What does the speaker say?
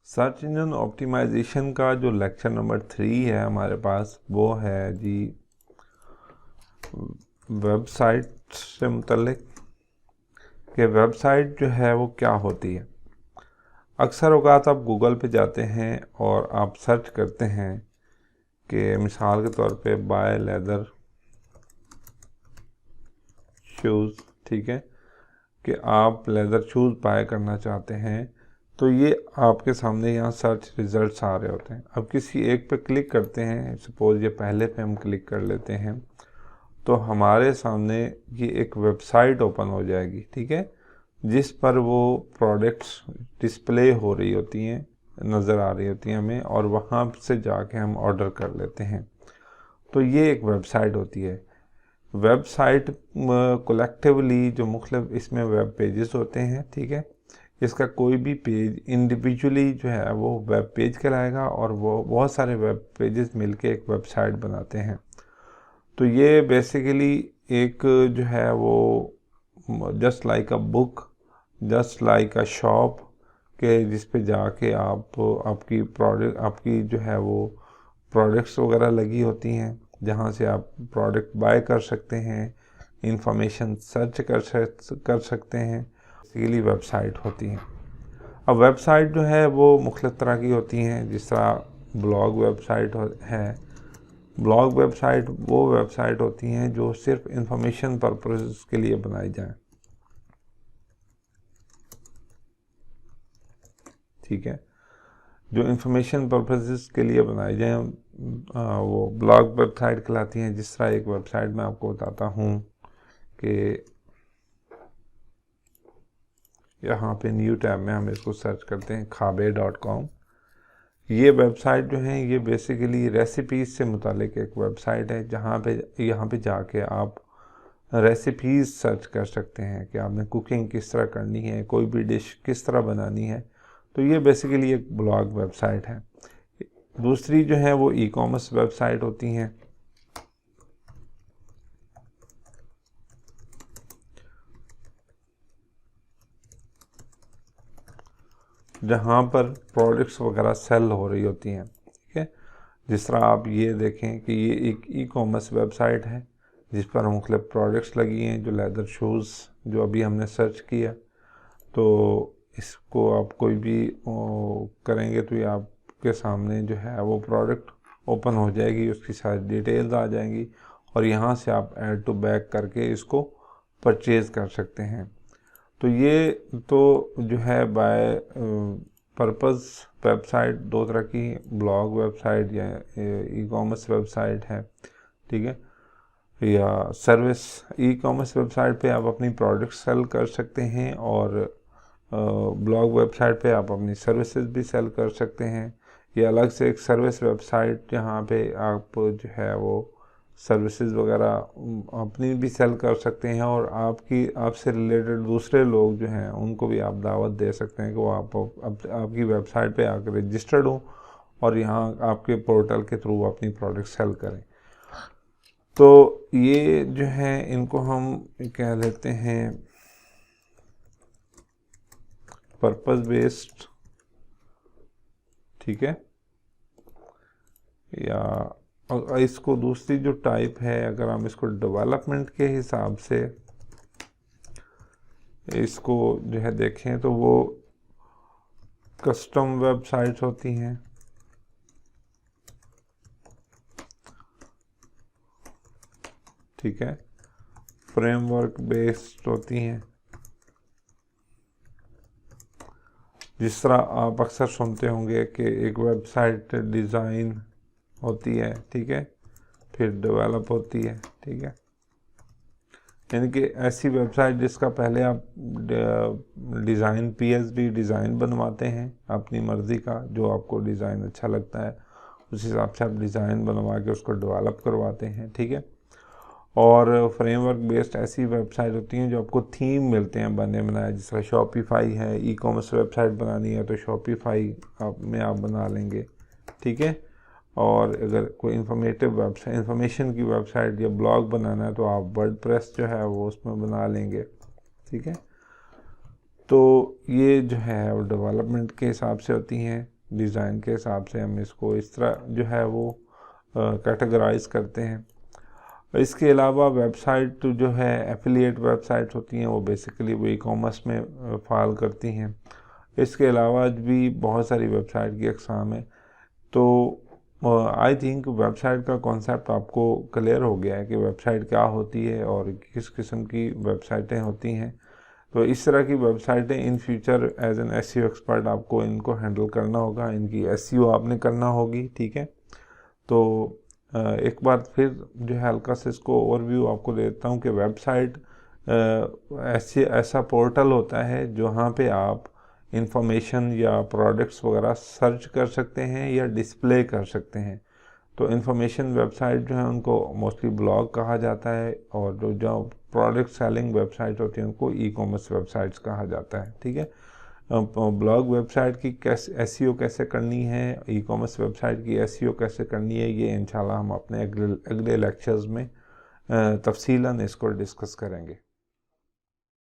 Search engine optimisation का जो lecture number 3 है हमारे पास, वो है जी वेबसाइट से मुतल्लिक कि वेबसाइट जो है वो क्या होती है। अक्सर औक़ात आप गूगल पे जाते हैं और आप सर्च करते हैं कि मिसाल के तौर पे बाय लेदर शूज़, ठीक है, कि आप लेदर शूज़ बाय करना चाहते हैं, तो ये आपके सामने यहाँ सर्च रिज़ल्ट्स आ रहे होते हैं। अब किसी एक पे क्लिक करते हैं, सपोज़ ये पहले पे हम क्लिक कर लेते हैं, तो हमारे सामने ये एक वेबसाइट ओपन हो जाएगी, ठीक है, जिस पर वो प्रोडक्ट्स डिस्प्ले हो रही होती हैं, नज़र आ रही होती हैं हमें, और वहाँ से जाके हम ऑर्डर कर लेते हैं। तो ये एक वेबसाइट होती है। वेबसाइट कलेक्टिवली जो मुख्तलिफ इसमें वेब पेजेस होते हैं, ठीक है, इसका कोई भी पेज इंडिविजुअली जो है वो वेब पेज कहलाएगा, और वो बहुत सारे वेब पेजेस मिलके एक वेबसाइट बनाते हैं। तो ये बेसिकली एक जो है वो just like a book, just like a shop के जिस पे जाके आप आपकी जो है वो प्रोडक्ट्स वगैरह लगी होती हैं, जहाँ से आप प्रोडक्ट बाय कर सकते हैं, इंफॉर्मेशन सर्च कर सकते हैं। बेसिकली वेबसाइट होती हैं। अब वेबसाइट जो है वो मुख्तलिफ तरह की होती हैं, जिस तरह ब्लॉग वेबसाइट है। ब्लॉग वेबसाइट वो वेबसाइट होती हैं जो सिर्फ इंफॉर्मेशन पर्पस के लिए बनाई जाएं, ठीक है, जो इंफॉर्मेशन पर्पसेस के लिए बनाई जाएं वो ब्लॉग वेबसाइट कहलाती हैं। जिस तरह एक वेबसाइट मैं आपको बताता हूँ कि यहाँ पे न्यू टैब में हम इसको सर्च करते हैं khabe.com। ये वेबसाइट जो है ये बेसिकली रेसिपीज़ से मुतालिक एक वेबसाइट है, जहाँ पे यहाँ पे जाके आप रेसिपीज़ सर्च कर सकते हैं कि आपने कुकिंग किस तरह करनी है, कोई भी डिश किस तरह बनानी है। तो ये बेसिकली एक ब्लॉग वेबसाइट है। दूसरी जो है वो ई कॉमर्स वेबसाइट होती हैं, जहाँ पर प्रोडक्ट्स वगैरह सेल हो रही होती हैं, ठीक है। जिस तरह आप ये देखें कि ये एक ई कॉमर्स वेबसाइट है जिस पर मुख्तलिफ प्रोडक्ट्स लगी हैं, जो लेदर शूज़ जो अभी हमने सर्च किया, तो इसको आप कोई भी करेंगे तो ये आपके सामने जो है वो प्रोडक्ट ओपन हो जाएगी, उसकी सारी डिटेल्स आ जाएंगी, और यहाँ से आप ऐड टू बैक करके इसको परचेज़ कर सकते हैं। तो ये तो जो है बाय पर्पस वेबसाइट दो तरह की, ब्लॉग वेबसाइट या ई कॉमर्स वेबसाइट है, ठीक है, या सर्विस। ई कॉमर्स वेबसाइट पे आप अपनी प्रोडक्ट सेल कर सकते हैं, और ब्लॉग वेबसाइट पे आप अपनी सर्विसेज भी सेल कर सकते हैं। ये अलग से एक सर्विस वेबसाइट जहाँ पे आप जो है वो सर्विसेज वगैरह अपनी भी सेल कर सकते हैं, और आपसे रिलेटेड दूसरे लोग जो हैं उनको भी आप दावत दे सकते हैं कि वो आपकी वेबसाइट पे आकर रजिस्टर्ड हों और यहाँ आपके पोर्टल के थ्रू अपनी प्रोडक्ट सेल करें। तो ये जो है इनको हम कह लेते हैं पर्पस बेस्ड, ठीक है, या इसको दूसरी जो टाइप है, अगर हम इसको डेवलपमेंट के हिसाब से इसको जो है देखें तो वो कस्टम वेबसाइट्स होती हैं, ठीक है, फ्रेमवर्क बेस्ड होती हैं। जिस तरह आप अक्सर सुनते होंगे कि एक वेबसाइट डिज़ाइन होती है, ठीक है, फिर डेवलप होती है, ठीक है, यानी कि ऐसी वेबसाइट जिसका पहले आप डिज़ाइन पीएचडी डिज़ाइन बनवाते हैं अपनी मर्ज़ी का, जो आपको डिज़ाइन अच्छा लगता है उस हिसाब से आप डिज़ाइन बनवा के उसको डेवलप करवाते हैं, ठीक है। और फ्रेमवर्क बेस्ड ऐसी वेबसाइट होती हैं जो आपको थीम मिलते हैं बने बनाए, जिस तरह शॉपिफाई है, ई कॉमर्स वेबसाइट बनानी है तो शॉपिफाई में आप बना लेंगे, ठीक है। और अगर कोई इंफॉर्मेटिव वेबसाइट, इंफॉर्मेशन की वेबसाइट या ब्लॉग बनाना है तो आप वर्डप्रेस जो है वो उसमें बना लेंगे, ठीक है। तो ये जो है वो डेवलपमेंट के हिसाब से होती हैं। डिज़ाइन के हिसाब से हम इसको इस तरह जो है वो कैटेगराइज करते हैं। इसके अलावा वेबसाइट जो है एफिलिएट वेबसाइट होती हैं, वो बेसिकली वो ई-कॉमर्स में फाल करती हैं। इसके अलावा भी बहुत सारी वेबसाइट की अक़साम है। तो आई थिंक वेबसाइट का कॉन्सेप्ट आपको क्लियर हो गया है कि वेबसाइट क्या होती है और किस किस्म की वेबसाइटें होती हैं। तो इस तरह की वेबसाइटें in future as an SEO expert आपको इनको हैंडल करना होगा, इनकी एसईओ आपने करना होगी, ठीक है। तो एक बार फिर जो है हल्का से इसको ओवरव्यू आपको देता हूँ कि वेबसाइट ऐसा पोर्टल होता है जहाँ पे आप इंफॉर्मेशन या प्रोडक्ट्स वगैरह सर्च कर सकते हैं या डिस्प्ले कर सकते हैं। तो इंफॉर्मेशन वेबसाइट जो है उनको मोस्टली ब्लॉग कहा जाता है, और जो प्रोडक्ट सेलिंग वेबसाइट होती है उनको ई-कॉमर्स वेबसाइट्स कहा जाता है, ठीक है। ब्लॉग वेबसाइट की कैसे एसईओ कैसे करनी है, ई-कॉमर्स वेबसाइट की एसईओ कैसे करनी है, ये इंशाल्लाह हम अपने अगले लेक्चर्स में तफसीलन इसको डिस्कस करेंगे।